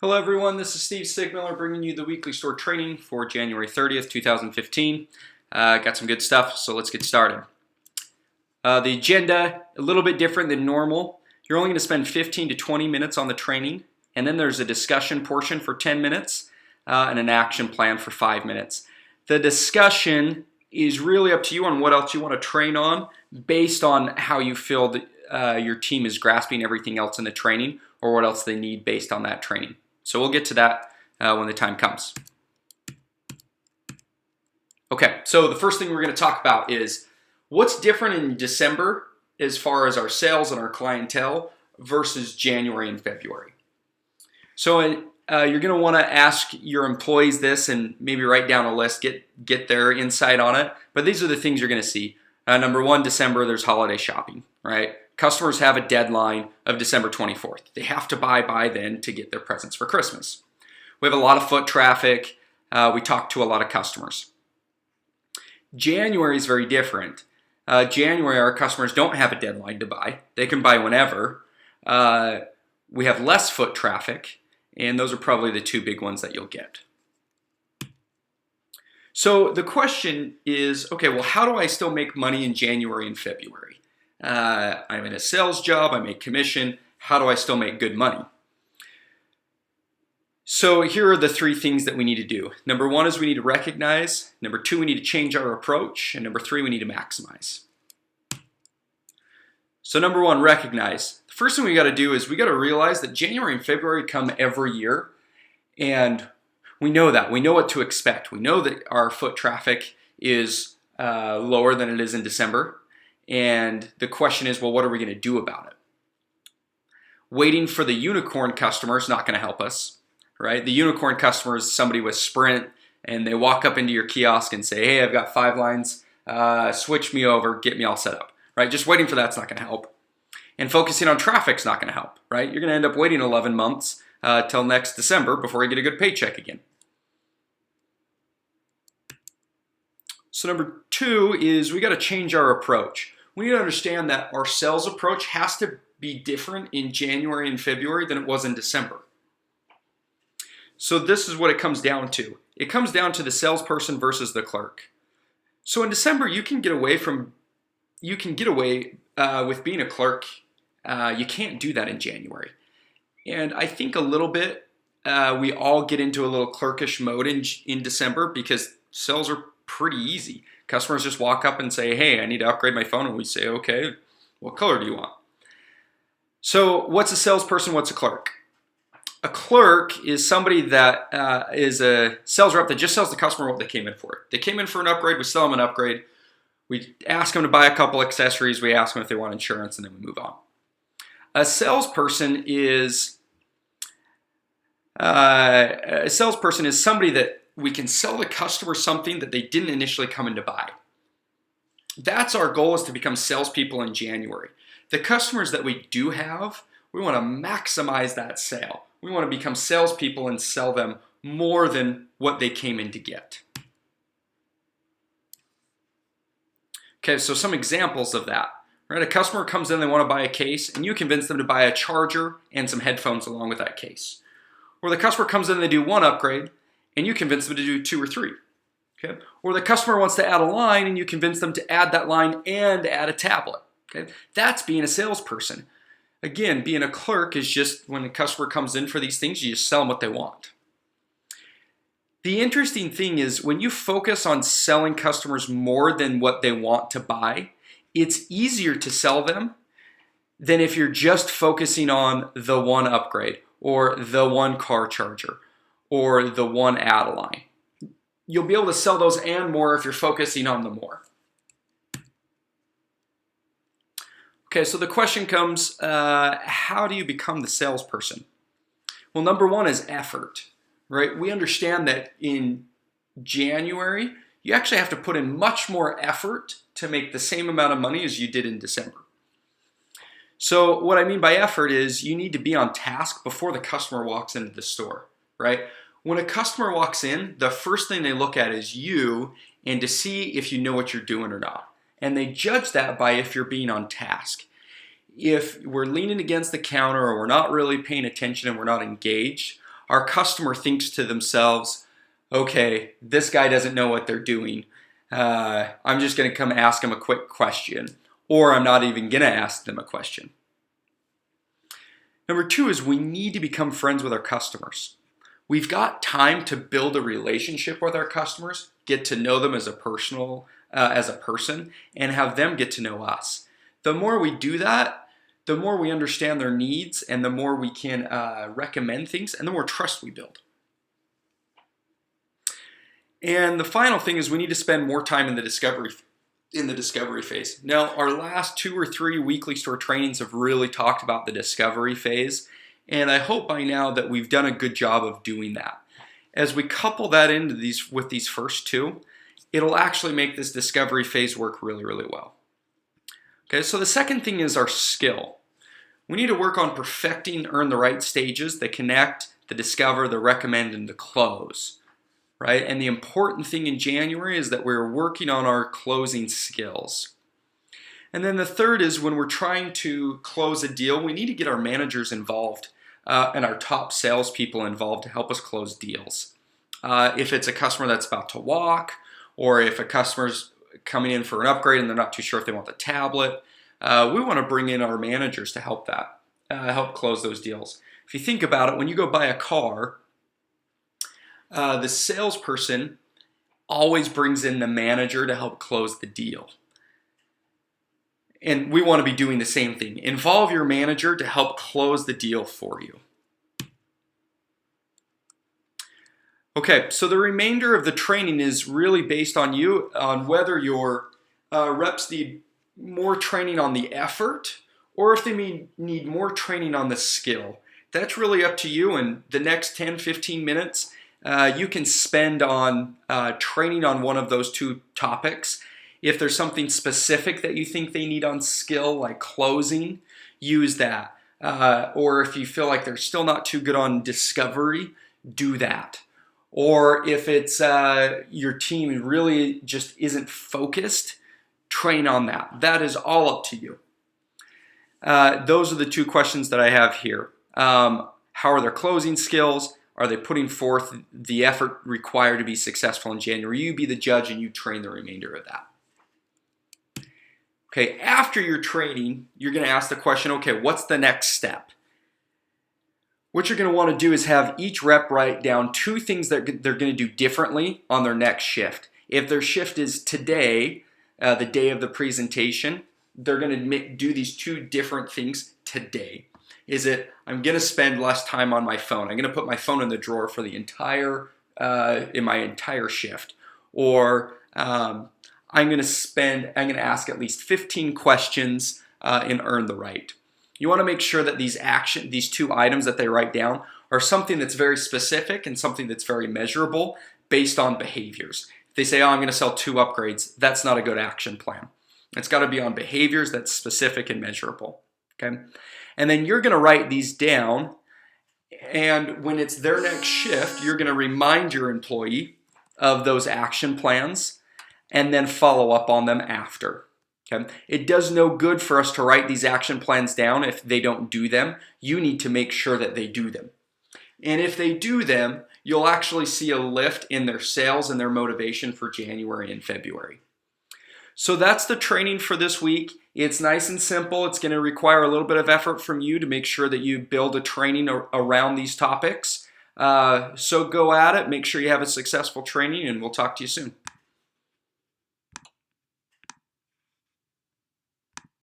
Hello everyone, this is Steve Sigmiller bringing you the weekly store training for January 30th, 2015. Got some good stuff, so let's get started. The agenda, a little bit different than normal. You're only going to spend 15 to 20 minutes on the training, and then there's a discussion portion for 10 minutes and an action plan for 5 minutes. The discussion is really up to you on what else you want to train on based on how you feel that your team is grasping everything else in the training or what else they need based on that training. So we'll get to that when the time comes. Okay, so the first thing we're going to talk about is what's different in December as far as our sales and our clientele versus January and February. So you're going to want to ask your employees this and maybe write down a list, get their insight on it. But these are the things you're going to see. Number one, December, there's holiday shopping, right? Customers have a deadline of December 24th. They have to buy by then to get their presents for Christmas. We have a lot of foot traffic. We talk to a lot of customers. January is very different. January, our customers don't have a deadline to buy. They can buy whenever. We have less foot traffic, and those are probably the two big ones that you'll get. So the question is, okay, well, how do I still make money in January and February? I'm in a sales job, I make commission. How do I still make good money? So here are the three things that we need to do. Number one is we need to recognize. Number two, we need to change our approach. And number three, we need to maximize. So number one, recognize. The first thing we got to do is we got to realize that January and February come every year. And we know that. We know what to expect. We know that our foot traffic is lower than it is in December. And the question is, well, what are we going to do about it? Waiting for the unicorn customer is not going to help us, right? The unicorn customer is somebody with Sprint, and they walk up into your kiosk and say, hey, I've got 5 lines, switch me over, get me all set up, right? Just waiting for that's not going to help. And focusing on traffic is not going to help, right? You're going to end up waiting 11 months till next December before you get a good paycheck again. So number two is we got to change our approach. We need to understand that our sales approach has to be different in January and February than it was in December. So this is what it comes down to. It comes down to the salesperson versus the clerk. So in December, you can get away with being a clerk. You can't do that in January. And I think a little bit, we all get into a little clerkish mode in December because sales are pretty easy. Customers just walk up and say, hey, I need to upgrade my phone. And we say, okay, what color do you want? So what's a salesperson? What's a clerk? A clerk is somebody that is a sales rep that just sells the customer what they came in for. They came in for an upgrade. We sell them an upgrade. We ask them to buy a couple accessories. We ask them if they want insurance, and then we move on. A salesperson is somebody that we can sell the customer something that they didn't initially come in to buy. That's our goal, is to become salespeople in January. The customers that we do have, we want to maximize that sale. We want to become salespeople and sell them more than what they came in to get. Okay, so some examples of that. Right? A customer comes in, they want to buy a case, and you convince them to buy a charger and some headphones along with that case. Or the customer comes in, they do one upgrade, and you convince them to do 2 or 3. Okay? Or the customer wants to add a line, and you convince them to add that line and add a tablet. Okay? That's being a salesperson. Again, being a clerk is just when a customer comes in for these things, you just sell them what they want. The interesting thing is when you focus on selling customers more than what they want to buy, it's easier to sell them than if you're just focusing on the one upgrade or the one car charger or the one add-a-line. You'll be able to sell those and more if you're focusing on the more. Okay, so the question comes, how do you become the salesperson? Well, number one is effort, right? We understand that in January, you actually have to put in much more effort to make the same amount of money as you did in December. So what I mean by effort is you need to be on task before the customer walks into the store, right? When a customer walks in, the first thing they look at is you and to see if you know what you're doing or not. And they judge that by if you're being on task. If we're leaning against the counter or we're not really paying attention and we're not engaged, our customer thinks to themselves, okay, this guy doesn't know what they're doing. I'm just going to come ask him a quick question, or I'm not even going to ask them a question. Number 2 is we need to become friends with our customers. We've got time to build a relationship with our customers, get to know them as a person, and have them get to know us. The more we do that, the more we understand their needs, and the more we can recommend things, and the more trust we build. And the final thing is we need to spend more time in the discovery phase. Now, our last 2 or 3 weekly store trainings have really talked about the discovery phase, and I hope by now that we've done a good job of doing that. As we couple that into with these first 2, it'll actually make this discovery phase work really, really well. Okay, so the second thing is our skill. We need to work on perfecting earn the right stages, the connect, the discover, the recommend, and the close. Right? And the important thing in January is that we're working on our closing skills. And then the third is when we're trying to close a deal, we need to get our managers involved and our top salespeople involved to help us close deals. If it's a customer that's about to walk, or if a customer's coming in for an upgrade and they're not too sure if they want the tablet, we want to bring in our managers to help close those deals. If you think about it, when you go buy a car, the salesperson always brings in the manager to help close the deal. And we want to be doing the same thing. Involve your manager to help close the deal for you. Okay, so the remainder of the training is really based on you, on whether your reps need more training on the effort or if they need more training on the skill. That's really up to you, and the next 10-15 minutes you can spend on training on one of those 2 topics. If there's something specific that you think they need on skill, like closing, use that. Or if you feel like they're still not too good on discovery, do that. Or if it's your team really just isn't focused, train on that. That is all up to you. Those are the 2 questions that I have here. How are their closing skills? Are they putting forth the effort required to be successful in January? You be the judge and you train the remainder of that. Okay, after your training, you're going to ask the question, okay, what's the next step? What you're going to want to do is have each rep write down 2 things that they're going to do differently on their next shift. If their shift is today, the day of the presentation, they're going to do these 2 different things today. Is it, I'm going to spend less time on my phone. I'm going to put my phone in the drawer for the entire, in my entire shift. Or I'm going to ask at least 15 questions and earn the right. You want to make sure that these 2 items that they write down are something that's very specific and something that's very measurable based on behaviors. If they say, oh, I'm going to sell 2 upgrades, that's not a good action plan. It's got to be on behaviors that's specific and measurable. Okay? And then you're going to write these down, and when it's their next shift, you're going to remind your employee of those action plans and then follow up on them after. Okay? It does no good for us to write these action plans down if they don't do them. You need to make sure that they do them. And if they do them, you'll actually see a lift in their sales and their motivation for January and February. So that's the training for this week. It's nice and simple. It's going to require a little bit of effort from you to make sure that you build a training around these topics. So go at it. Make sure you have a successful training, and we'll talk to you soon.